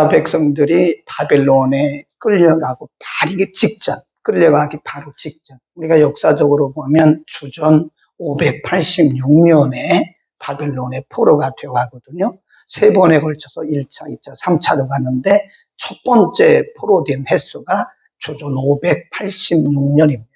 백성들이 바벨론에 끌려가기 바로 직전. 우리가 역사적으로 보면 주전 586년에 바벨론에 포로가 되어가거든요. 세 번에 걸쳐서 1차, 2차, 3차로 가는데 첫 번째 포로된 횟수가 주전 586년입니다.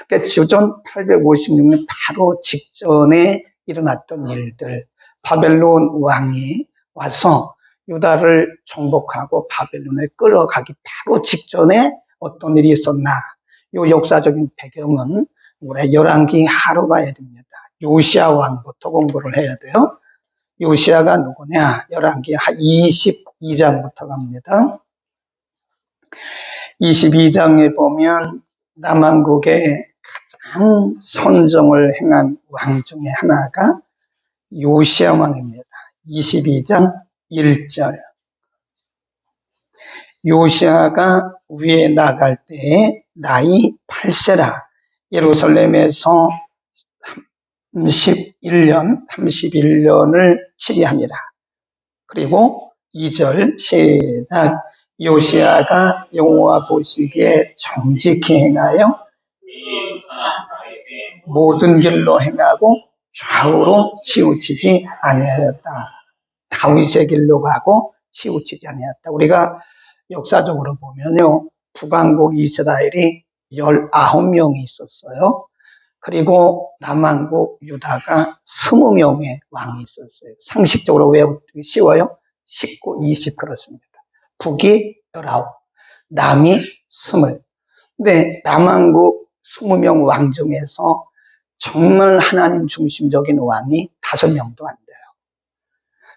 그러니까 주전 856년 바로 직전에 일어났던 일들, 바벨론 왕이 와서 유다를 정복하고 바벨론에 끌어가기 바로 직전에 어떤 일이 있었나? 이 역사적인 배경은 우리 열왕기 하로 가야 됩니다. 요시야 왕부터 공부를 해야 돼요. 요시야가 누구냐? 열왕기 22장부터 갑니다. 22장에 보면 남한국의 가장 선정을 행한 왕 중에 하나가 요시야 왕입니다. 22장 1절. 요시야가 위에 나갈 때에 나이 8세라. 예루살렘에서 31년을 치리하니라. 그리고 2절 시작. 요시야가 여호와 보시기에 정직히 행하여 모든 길로 행하고 좌우로 치우치지 아니하였다. 다윗의 길로 가고 치우치지 아니하였다. 우리가 역사적으로 보면요, 북왕국 이스라엘이 19명이 있었어요. 그리고 남왕국 유다가 20명의 왕이 있었어요. 상식적으로 외우기 쉬워요. 19, 20 그렇습니다. 북이 19, 남이 20. 근데 남왕국 20명 왕 중에서 정말 하나님 중심적인 왕이 5명도 안 돼요.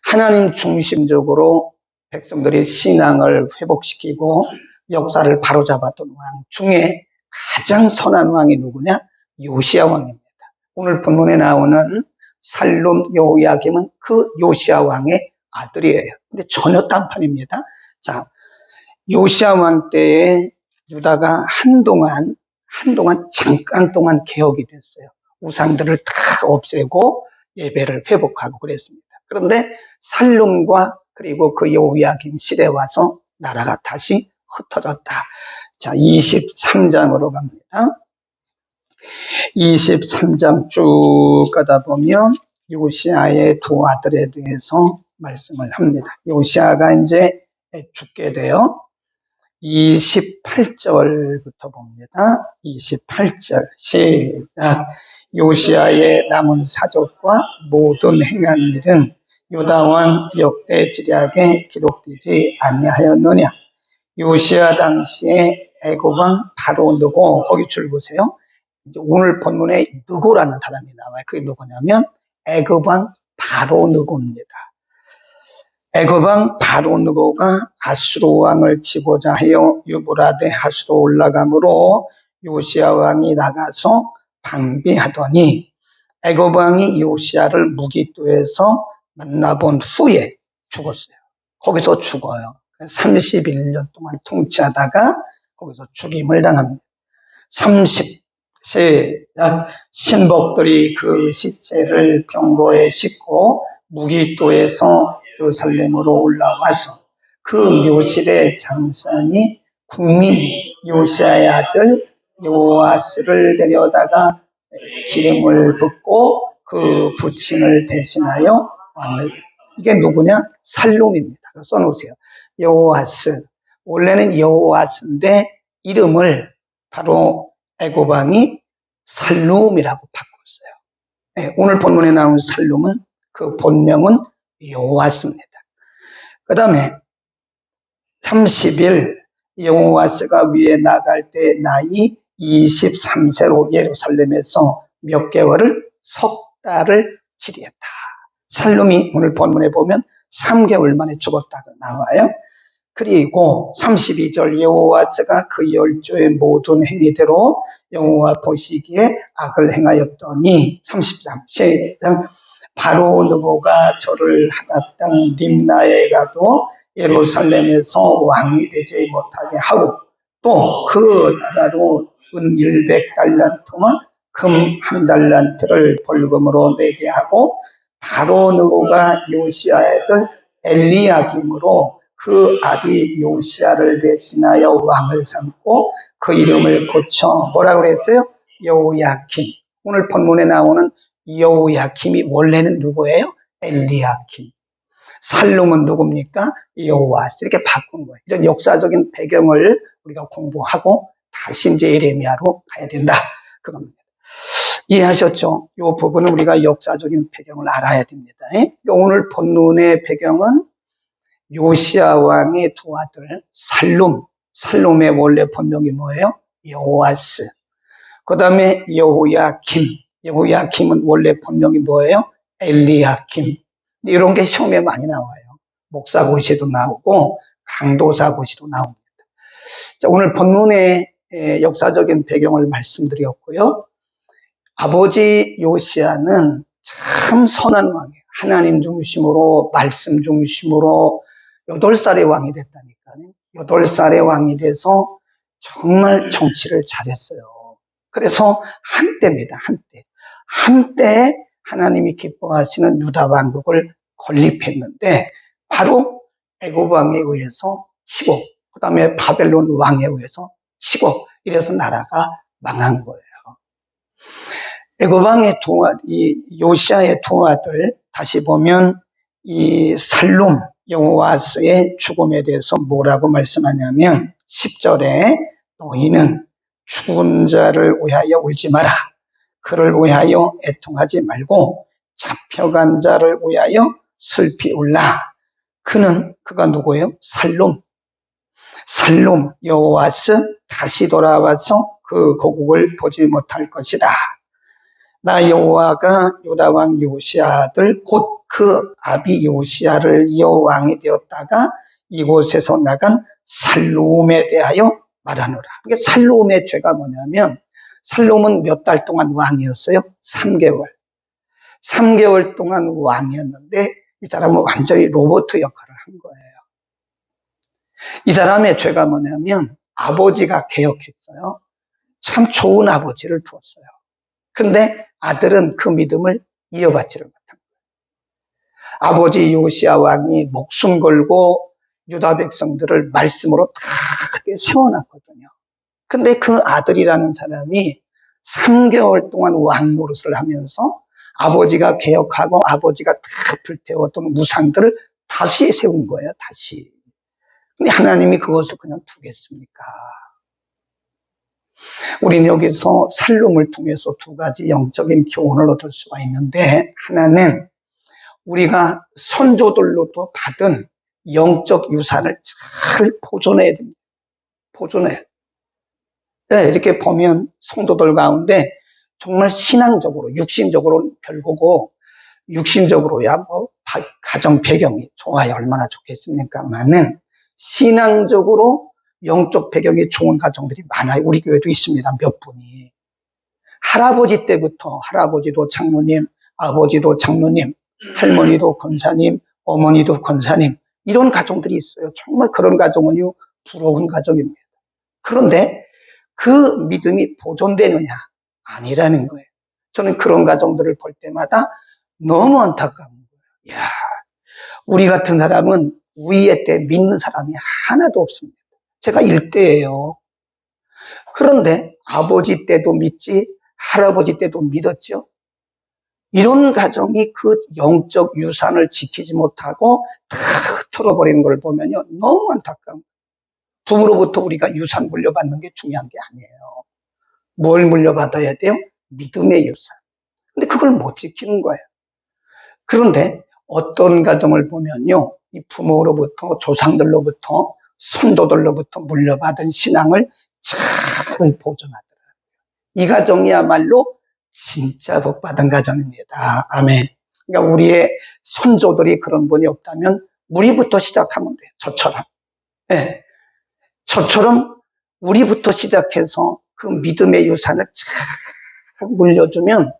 하나님 중심적으로 백성들의 신앙을 회복시키고 역사를 바로잡았던 왕 중에 가장 선한 왕이 누구냐? 요시야 왕입니다. 오늘 본문에 나오는 살룸 여호야김은 그 요시야 왕의 아들이에요. 근데 전혀 딴판입니다. 자, 요시야 왕 때에 유다가 한동안 잠깐 동안 개혁이 됐어요. 우상들을 다 없애고 예배를 회복하고 그랬습니다. 그런데 살룸과 그리고 그 여호야김 시대에 와서 나라가 다시 흩어졌다. 자, 23장으로 갑니다. 23장 쭉 가다 보면 요시야의 두 아들에 대해서 말씀을 합니다. 요시야가 이제 죽게 돼요. 28절부터 봅니다. 28절 시작. 요시야의 남은 사족과 모든 행한 일은 유다 왕 역대 지략에 기록되지 아니하였느냐. 요시야 당시에 애굽 왕 바로 느고, 거기 줄 보세요. 오늘 본문에 느고라는 사람이 나와요. 그게 누구냐면 애굽 왕 바로 느고입니다. 애굽 왕 바로 느고가 아수르 왕을 치고자 하여 유브라데 하수로 올라가므로 요시야 왕이 나가서 방비하더니 애굽 왕이 요시야를 무기토에서 만나본 후에 죽었어요. 거기서 죽어요. 31년 동안 통치하다가 거기서 죽임을 당합니다. 30세 신복들이 그 시체를 병거에 싣고 무기토에서 예루살렘으로 올라와서 그 묘실의 장산이 국민이 요시야의 아들 요아스를 데려다가 기름을 붓고 그 부친을 대신하여 왕을, 이게 누구냐? 살룸입니다. 써놓으세요. 여호아스. 원래는 여호아스인데 이름을 바로 애굽 왕이 살룸이라고 바꿨어요. 네, 오늘 본문에 나오는 살룸은 그 본명은 여호아스입니다. 그 다음에 30일 여호아스가 위에 나갈 때 나이 23세로 예루살렘에서 몇 개월을? 석 달을 치리했다. 살룸이 오늘 본문에 보면 3개월 만에 죽었다고 나와요. 그리고 32절 여호와스가 그 열조의 모든 행위대로 여호와 보시기에 악을 행하였더니 33 시작. 바로 느고가 절을 하다 땅 림나에 가도 예루살렘에서 왕이 되지 못하게 하고 또 그 나라로 은 100달란트와 금 1달란트를 벌금으로 내게 하고 바로 느고가 요시야의 아들 엘리야김으로 그 아비 요시야를 대신하여 왕을 삼고 그 이름을 고쳐 뭐라고 그랬어요? 여호야킴. 오늘 본문에 나오는 여호야킴이 원래는 누구예요? 엘리야킴. 살룸은 누굽니까? 여호와스. 이렇게 바꾼 거예요. 이런 역사적인 배경을 우리가 공부하고 다시 이제 예레미야로 가야 된다. 그겁니다. 이해하셨죠? 이 부분은 우리가 역사적인 배경을 알아야 됩니다. 오늘 본문의 배경은 요시야 왕의 두 아들 살룸의 원래 본명이 뭐예요? 여호와스. 그 다음에 여호야킴은 원래 본명이 뭐예요? 엘리야킴. 이런 게 시험에 많이 나와요. 목사고시도 나오고 강도사고시도 나옵니다. 자, 오늘 본문의 역사적인 배경을 말씀드렸고요. 아버지 요시야는 참 선한 왕이에요. 하나님 중심으로 말씀 중심으로 8살의 왕이 됐다니까요. 8살의 왕이 돼서 정말 정치를 잘했어요. 그래서 한때입니다. 한때 하나님이 기뻐하시는 유다 왕국을 건립했는데 바로 애굽 왕에 의해서 치고 그 다음에 바벨론 왕에 의해서 치고 이래서 나라가 망한 거예요. 애굽 왕의 이 요시야의 두 아들 다시 보면 이 살룸 여호와스의 죽음에 대해서 뭐라고 말씀하냐면 10절에 너희는 죽은 자를 위하여 울지 마라. 그를 위하여 애통하지 말고 잡혀간 자를 위하여 슬피 울라. 그가 누구예요? 살룸 여호와스 다시 돌아와서 그 고국을 보지 못할 것이다. 나 여호와가 유다 왕 요시야 아들 곧 그 아비 요시야를 이어 왕이 되었다가 이곳에서 나간 살룸에 대하여 말하노라. 이게 살룸의 죄가 뭐냐면 살룸은 몇 달 동안 왕이었어요? 3개월. 3개월 동안 왕이었는데 이 사람은 완전히 로봇 역할을 한 거예요. 이 사람의 죄가 뭐냐면 아버지가 개혁했어요. 참 좋은 아버지를 두었어요. 그런데 아들은 그 믿음을 이어받지를 못한 거예요. 아버지 요시야 왕이 목숨 걸고 유다 백성들을 말씀으로 다 세워놨거든요. 근데 그 아들이라는 사람이 3개월 동안 왕 노릇을 하면서 아버지가 개혁하고 아버지가 다 불태웠던 무상들을 다시 세운 거예요. 다시. 근데 하나님이 그것을 그냥 두겠습니까? 우리는 여기서 살룸을 통해서 두 가지 영적인 교훈을 얻을 수가 있는데 하나는 우리가 선조들로부터 받은 영적 유산을 잘 보존해야 됩니다. 보존해야. 네, 이렇게 보면 성도들 가운데 정말 신앙적으로 육신적으로는 별거고 육신적으로야 뭐 가정 배경이 좋아야 얼마나 좋겠습니까만은 신앙적으로 영적 배경이 좋은 가정들이 많아요. 우리 교회도 있습니다. 몇 분이. 할아버지 때부터 할아버지도 장로님, 아버지도 장로님, 할머니도 권사님, 어머니도 권사님 이런 가정들이 있어요. 정말 그런 가정은요 부러운 가정입니다. 그런데 그 믿음이 보존되느냐? 아니라는 거예요. 저는 그런 가정들을 볼 때마다 너무 안타까운 거예요. 야, 우리 같은 사람은 우리의 때 믿는 사람이 하나도 없습니다. 제가 일대예요. 그런데 아버지 때도 믿지, 할아버지 때도 믿었죠. 이런 가정이 그 영적 유산을 지키지 못하고 다 틀어버리는 걸 보면요 너무 안타까운 거예요. 부모로부터 우리가 유산 물려받는 게 중요한 게 아니에요. 뭘 물려받아야 돼요? 믿음의 유산. 근데 그걸 못 지키는 거예요. 그런데 어떤 가정을 보면요, 이 부모로부터, 조상들로부터, 선도들로부터 물려받은 신앙을 잘 보존하더라고요. 이 가정이야말로 진짜 복받은 가정입니다. 아멘. 그러니까 우리의 선조들이 그런 분이 없다면 우리부터 시작하면 돼요. 저처럼. 네. 저처럼 우리부터 시작해서 그 믿음의 유산을 잘 물려주면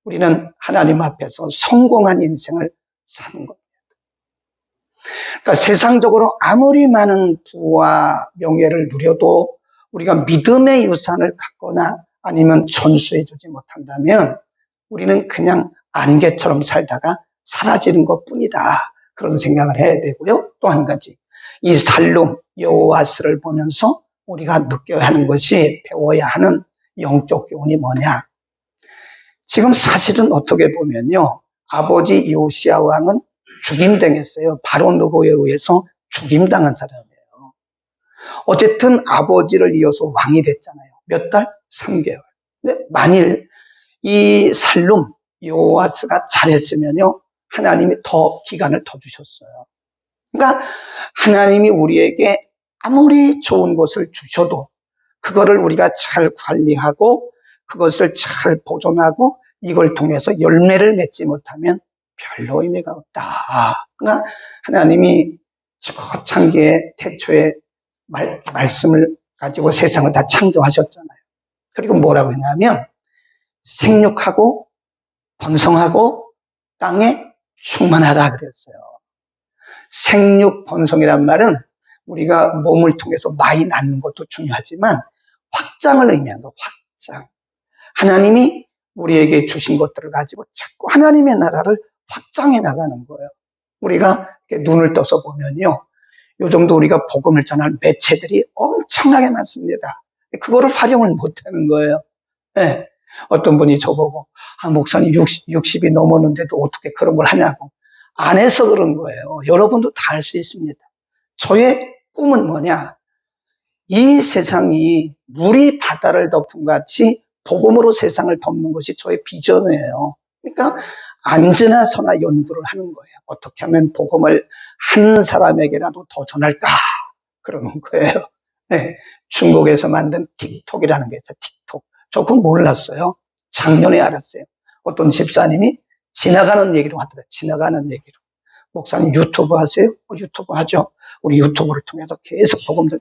우리는 하나님 앞에서 성공한 인생을 사는 겁니다. 그러니까 세상적으로 아무리 많은 부와 명예를 누려도 우리가 믿음의 유산을 갖거나 아니면 전수해주지 못한다면 우리는 그냥 안개처럼 살다가 사라지는 것뿐이다. 그런 생각을 해야 되고요. 또 한 가지. 이 살룸 여호와스를 보면서 우리가 느껴야 하는 것이, 배워야 하는 영적 교훈이 뭐냐? 지금 사실은 어떻게 보면요, 아버지 요시야 왕은 죽임당했어요. 바로 느고에 의해서 죽임당한 사람이에요. 어쨌든 아버지를 이어서 왕이 됐잖아요. 몇 달? 3개월. 근데 만일 이 살룸 여호와스가 잘했으면요, 하나님이 더 기간을 더 주셨어요. 그러니까 하나님이 우리에게 아무리 좋은 것을 주셔도 그거를 우리가 잘 관리하고 그것을 잘 보존하고 이걸 통해서 열매를 맺지 못하면 별로 의미가 없다. 그러니까 하나님이 초창기에 태초에 말씀을 가지고 세상을 다 창조하셨잖아요. 그리고 뭐라고 했냐면 생육하고 번성하고 땅에 충만하라 그랬어요. 생육 번성이란 말은 우리가 몸을 통해서 많이 낳는 것도 중요하지만 확장을 의미하는 거, 확장. 하나님이 우리에게 주신 것들을 가지고 자꾸 하나님의 나라를 확장해 나가는 거예요. 우리가 눈을 떠서 보면요, 요즘도 우리가 복음을 전할 매체들이 엄청나게 많습니다. 그거를 활용을 못하는 거예요. 네. 어떤 분이 저보고, 목사님 60이 넘었는데도 어떻게 그런 걸 하냐고. 안 해서 그런 거예요. 여러분도 다 할 수 있습니다. 저의 꿈은 뭐냐? 이 세상이 물이 바다를 덮은 같이 복음으로 세상을 덮는 것이 저의 비전이에요. 그러니까 안지나 서나 연구를 하는 거예요. 어떻게 하면 복음을 한 사람에게라도 더 전할까? 그러는 거예요. 네. 중국에서 만든 틱톡이라는 게 있어요. 틱톡. 저 그거 몰랐어요. 작년에 알았어요. 어떤 집사님이 지나가는 얘기로 하더라고요. 지나가는 얘기로. 목사님 유튜브 하세요? 유튜브 하죠. 우리 유튜브를 통해서 계속 복음들.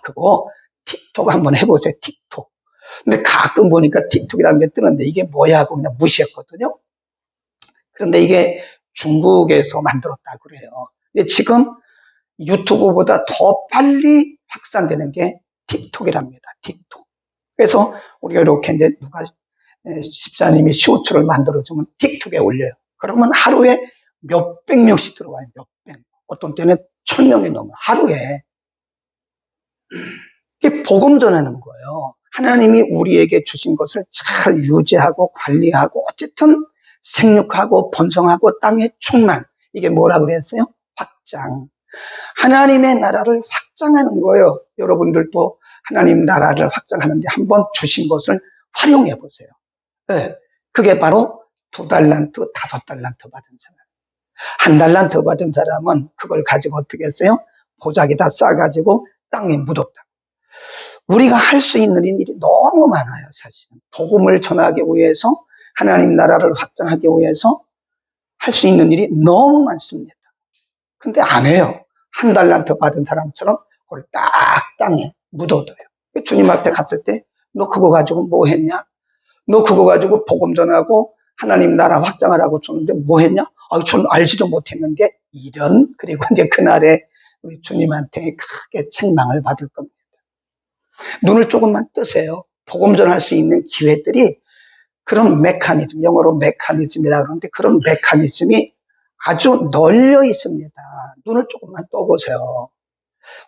그거 틱톡 한번 해보세요. 틱톡. 근데 가끔 보니까 틱톡이라는 게 뜨는데 이게 뭐야 하고 그냥 무시했거든요. 그런데 이게 중국에서 만들었다고 그래요. 근데 지금 유튜브보다 더 빨리 확산되는 게 틱톡이랍니다. 틱톡. 그래서 우리가 이렇게 이제 누가 집사님이 쇼츠를 만들어주면 틱톡에 올려요. 그러면 하루에 몇백 명씩 들어와요. 몇백. 어떤 때는 1000명이 넘어요. 하루에. 이게 복음 전하는 거예요. 하나님이 우리에게 주신 것을 잘 유지하고 관리하고 어쨌든 생육하고 번성하고 땅에 충만. 이게 뭐라 그랬어요? 확장. 하나님의 나라를 확장하는 거예요. 여러분들도 하나님 나라를 확장하는데 한번 주신 것을 활용해 보세요. 네. 그게 바로 2달란트, 5달란트 받은 사람. 1달란트 받은 사람은 그걸 가지고 어떻게 했어요? 보자기다 싸가지고 땅에 묻었다. 우리가 할 수 있는 일이 너무 많아요, 사실은. 복음을 전하기 위해서, 하나님 나라를 확장하기 위해서 할 수 있는 일이 너무 많습니다. 근데 안 해요. 1달란트 받은 사람처럼 그걸 딱 땅에 묻어둬요. 주님 앞에 갔을 때, 너 그거 가지고 뭐 했냐? 너 그거 가지고 복음 전하고 하나님 나라 확장하라고 주는데 뭐 했냐? 전 알지도 못했는데, 이런. 그리고 이제 그날에 우리 주님한테 크게 책망을 받을 겁니다. 눈을 조금만 뜨세요. 복음 전할 수 있는 기회들이 그런 메커니즘, 영어로 메커니즘이라고 그러는데 그런 메커니즘이 아주 널려 있습니다. 눈을 조금만 떠보세요.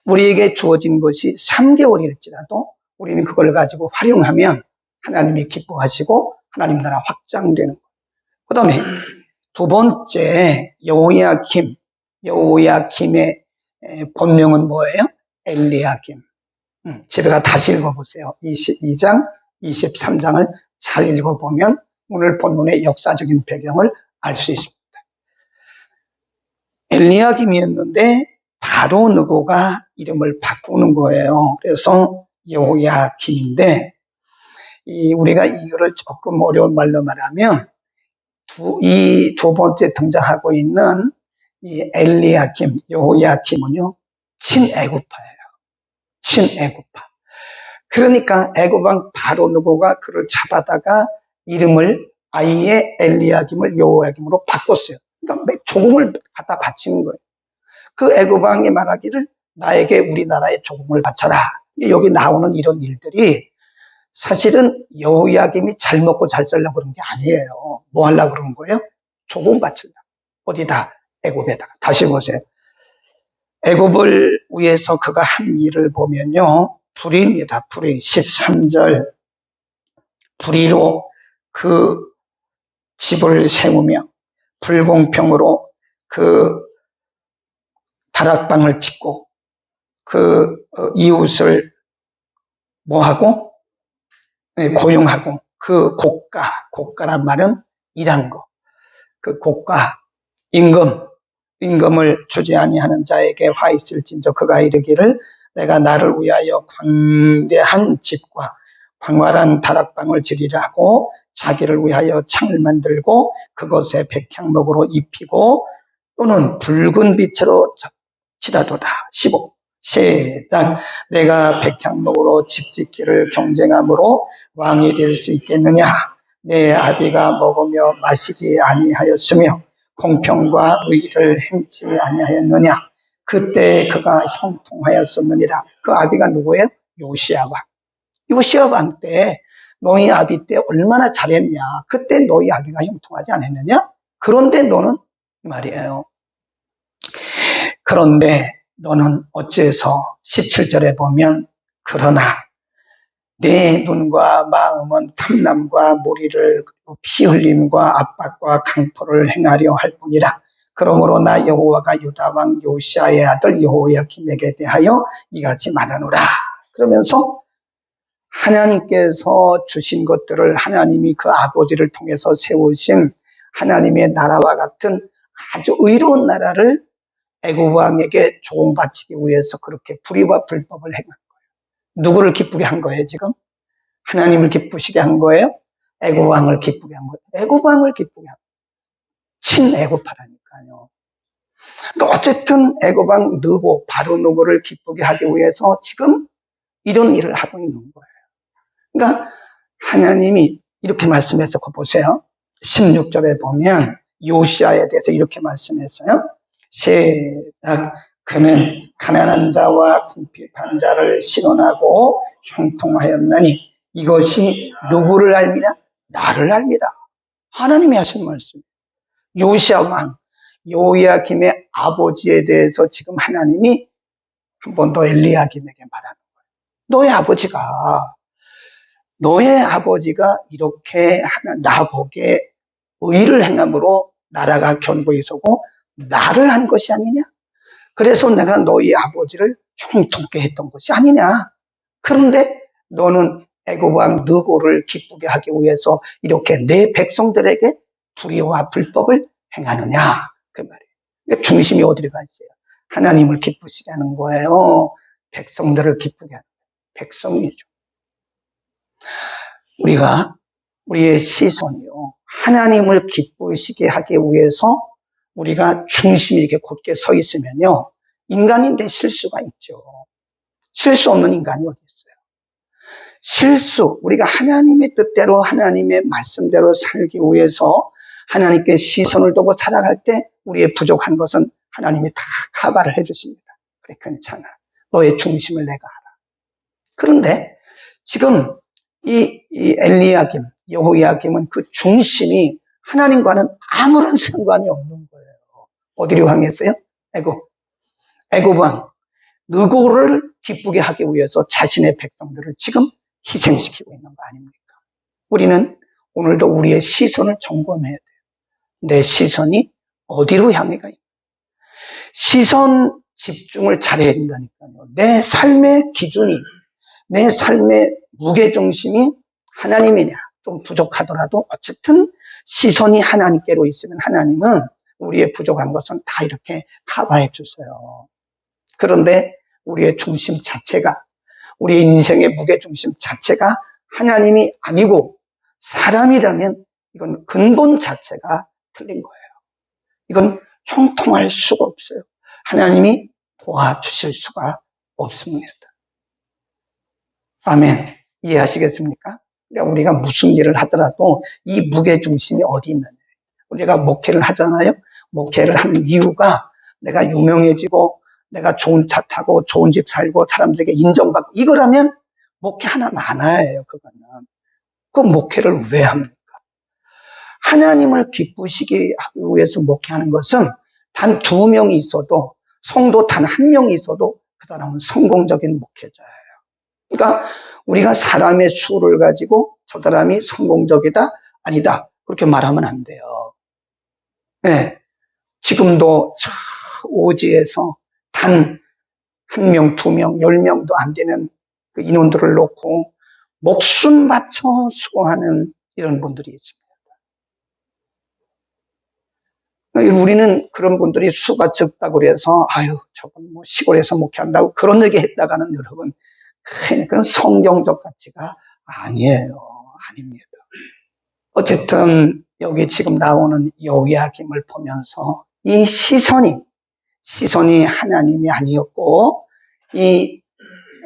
우리에게 주어진 것이 3개월일지라도 우리는 그걸 가지고 활용하면 하나님이 기뻐하시고 하나님 나라 확장되는 거예요. 그 다음에 두 번째, 여호야김의 본명은 뭐예요? 엘리야김. 집에 가 다시 읽어보세요. 22장, 23장을 잘 읽어보면 오늘 본문의 역사적인 배경을 알 수 있습니다. 엘리야김이었는데 바로 느고가 이름을 바꾸는 거예요. 그래서 여호야김인데, 우리가 이거를 조금 어려운 말로 말하면 이 두 번째 등장하고 있는 이 엘리야김, 여호야김은요, 친애굽파예요. 친애굽파. 그러니까 애굽왕 바로 느고가 그를 잡아다가 이름을 아예 엘리야김을 여호야김으로 바꿨어요. 그러니까 조공을 갖다 바치는 거예요. 그 애굽왕이 말하기를 나에게 우리나라에 조공을 바쳐라. 여기 나오는 이런 일들이 사실은 여호야김이 잘 먹고 잘 살려고 그런 게 아니에요. 뭐 하려고 그런 거예요? 조공 바치려고. 어디다? 애굽에다가. 다시 보세요. 애굽을 위해서 그가 한 일을 보면요, 불의입니다. 불의. 13절 불의로 그 집을 세우며 불공평으로 그 다락방을 짓고 그 이웃을 뭐하고? 고용하고 그 고가란 말은 일한 거, 그 고가, 임금을 주지 아니하는 자에게 화 있을진저 그가 이르기를 내가 나를 위하여 광대한 집과 광활한 다락방을 지리라 하고 자기를 위하여 창을 만들고 그것에 백향목으로 입히고 또는 붉은 빛으로 칠하도다. 15 시작. 내가 백향목으로 집 짓기를 경쟁함으로 왕이 될 수 있겠느냐? 내 아비가 먹으며 마시지 아니하였으며 공평과 의를 행치 아니하였느냐? 그때 그가 형통하였었느니라. 그 아비가 누구예요? 요시야 왕. 요시야 왕 때 너희 아비 때 얼마나 잘했냐? 그때 너희 아비가 형통하지 않았느냐? 그런데 너는 말이에요. 그런데 너는 어째서 17절에 보면 그러나 내 눈과 마음은 탐남과 무리를 피 흘림과 압박과 강포를 행하려 할 뿐이라. 그러므로 나 여호와가 유다 왕 요시아의 아들 여호야김에게 대하여 이같이 말하노라. 그러면서 하나님께서 주신 것들을 하나님이 그 아버지를 통해서 세우신 하나님의 나라와 같은 아주 의로운 나라를 애굽 왕에게 조언바치기 위해서 그렇게 불의와 불법을 행한 거예요. 누구를 기쁘게 한 거예요, 지금? 하나님을 기쁘시게 한 거예요? 애굽 왕을 기쁘게 한 거예요. 애굽 왕을 기쁘게 한 거예요. 친애굽하라니까요. 그러니까 어쨌든 애굽 왕 느고 바로 느고를 기쁘게 하기 위해서 지금 이런 일을 하고 있는 거예요. 그러니까 하나님이 이렇게 말씀해서 보세요. 16절에 보면 요시아에 대해서 이렇게 말씀했어요. 시작. 그는 가난한 자와 궁핍한 자를 신원하고 형통하였나니 이것이 누구를 알미라? 나를 알미라. 하나님이 하신 말씀. 요시아 왕 요야김의 아버지에 대해서 지금 하나님이 한 번 더 엘리야김에게 말하는 거예요. 너의 아버지가 이렇게 나보게 의를 행함으로 나라가 견고히 서고 나를 한 것이 아니냐? 그래서 내가 너희 아버지를 형통케 했던 것이 아니냐? 그런데 너는 애굽 왕 느고를 기쁘게 하기 위해서 이렇게 내 백성들에게 불의와 불법을 행하느냐? 그 말이에요. 그러니까 중심이 어디로 가 있어요? 하나님을 기쁘시게 하는 거예요. 백성들을 기쁘게 하는 거예요. 백성이죠. 우리의 시선이요. 하나님을 기쁘시게 하기 위해서 우리가 중심이 이렇게 곧게 서 있으면요. 인간인데 실수가 있죠. 실수 없는 인간이 어디 있어요? 우리가 하나님의 뜻대로 하나님의 말씀대로 살기 위해서 하나님께 시선을 두고 살아갈 때 우리의 부족한 것은 하나님이 다 커버를 해주십니다. 그래, 괜찮아. 너의 중심을 내가 알아. 그런데 지금 이 엘리야김, 여호야김은 그 중심이 하나님과는 아무런 상관이 없는 거예요. 어디로 향했어요? 애굽 왕 느고를 기쁘게 하기 위해서 자신의 백성들을 지금 희생시키고 있는 거 아닙니까? 우리는 오늘도 우리의 시선을 점검해야 돼요. 내 시선이 어디로 향해 가요? 시선 집중을 잘해야 된다니까요. 내 삶의 기준이, 내 삶의 무게중심이 하나님이냐, 좀 부족하더라도 어쨌든 시선이 하나님께로 있으면 하나님은 우리의 부족한 것은 다 이렇게 커버해 주세요. 그런데 우리의 중심 자체가, 우리 인생의 무게중심 자체가 하나님이 아니고 사람이라면 이건 근본 자체가 틀린 거예요. 이건 형통할 수가 없어요. 하나님이 도와주실 수가 없습니다. 아멘. 이해하시겠습니까? 그러니까 우리가 무슨 일을 하더라도 이 무게중심이 어디 있느냐. 우리가 목회를 하잖아요. 목회를 하는 이유가 내가 유명해지고 내가 좋은 차 타고 좋은 집 살고 사람들에게 인정받고 이거라면 목회 하나 많아요. 그거는. 그 목회를 왜 합니까? 하나님을 기쁘시게 하기 위해서 목회하는 것은 단 2명이 있어도 성도 단 한 명이 있어도 그 사람은 성공적인 목회자예요. 그러니까 우리가 사람의 수를 가지고 저 사람이 성공적이다, 아니다, 그렇게 말하면 안 돼요. 네. 지금도 저 오지에서 단 1명, 2명, 10명도 안 되는 그 인원들을 놓고 목숨 바쳐 수고하는 이런 분들이 있습니다. 우리는 그런 분들이 수가 적다고 그래서 아유 저건 뭐 시골에서 목회한다고 그런 얘기 했다가는 여러분 그건 성경적 가치가 아니에요. 아닙니다. 어쨌든 여기 지금 나오는 여호야김을 보면서 이 시선이 하나님이 아니었고 이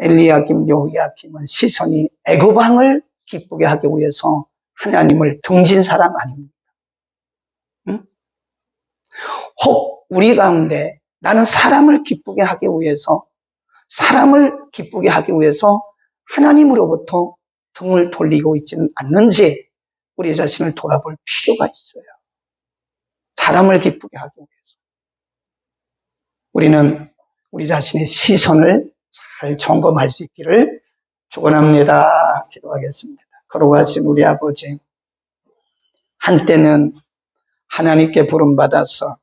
엘리야김, 여호야김은 시선이 애굽 왕을 기쁘게 하기 위해서 하나님을 등진 사람 아닙니까? 응? 혹 우리 가운데 나는 사람을 기쁘게 하기 위해서 하나님으로부터 등을 돌리고 있지는 않는지 우리 자신을 돌아볼 필요가 있어요. 사람을 기쁘게 하기 위해서. 우리는 우리 자신의 시선을 잘 점검할 수 있기를 축원합니다. 기도하겠습니다. 걸어가신 우리 아버지, 한때는 하나님께 부름받아서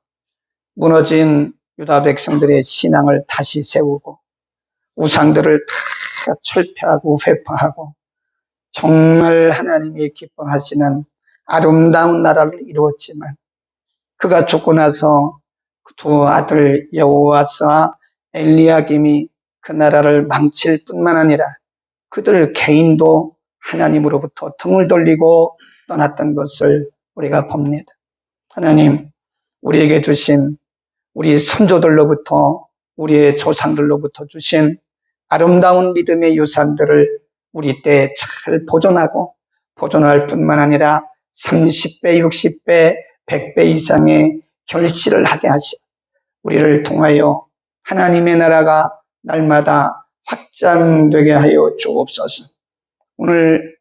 무너진 유다 백성들의 신앙을 다시 세우고 우상들을 다 철폐하고 회파하고 정말 하나님이 기뻐하시는 아름다운 나라를 이루었지만 그가 죽고 나서 두 아들 여호아스와 엘리야김이 그 나라를 망칠 뿐만 아니라 그들 개인도 하나님으로부터 등을 돌리고 떠났던 것을 우리가 봅니다. 하나님, 우리에게 주신 우리 선조들로부터 우리의 조상들로부터 주신 아름다운 믿음의 유산들을 우리 때에 잘 보존할 뿐만 아니라 30배, 60배, 100배 이상의 결실을 하게 하시고 우리를 통하여 하나님의 나라가 날마다 확장되게 하여 주옵소서. 오늘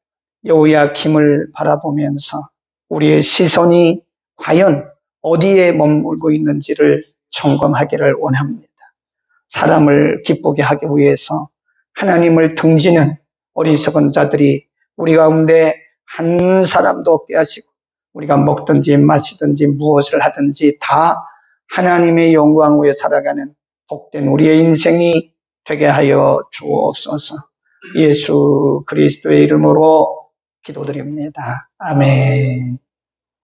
여호야김을 바라보면서 우리의 시선이 과연 어디에 머물고 있는지를 점검하기를 원합니다. 사람을 기쁘게 하기 위해서 하나님을 등지는 어리석은 자들이 우리 가운데 한 사람도 없게 하시고 우리가 먹든지 마시든지 무엇을 하든지 다 하나님의 영광 위에 살아가는 복된 우리의 인생이 되게 하여 주옵소서. 예수 그리스도의 이름으로 기도드립니다. 아멘.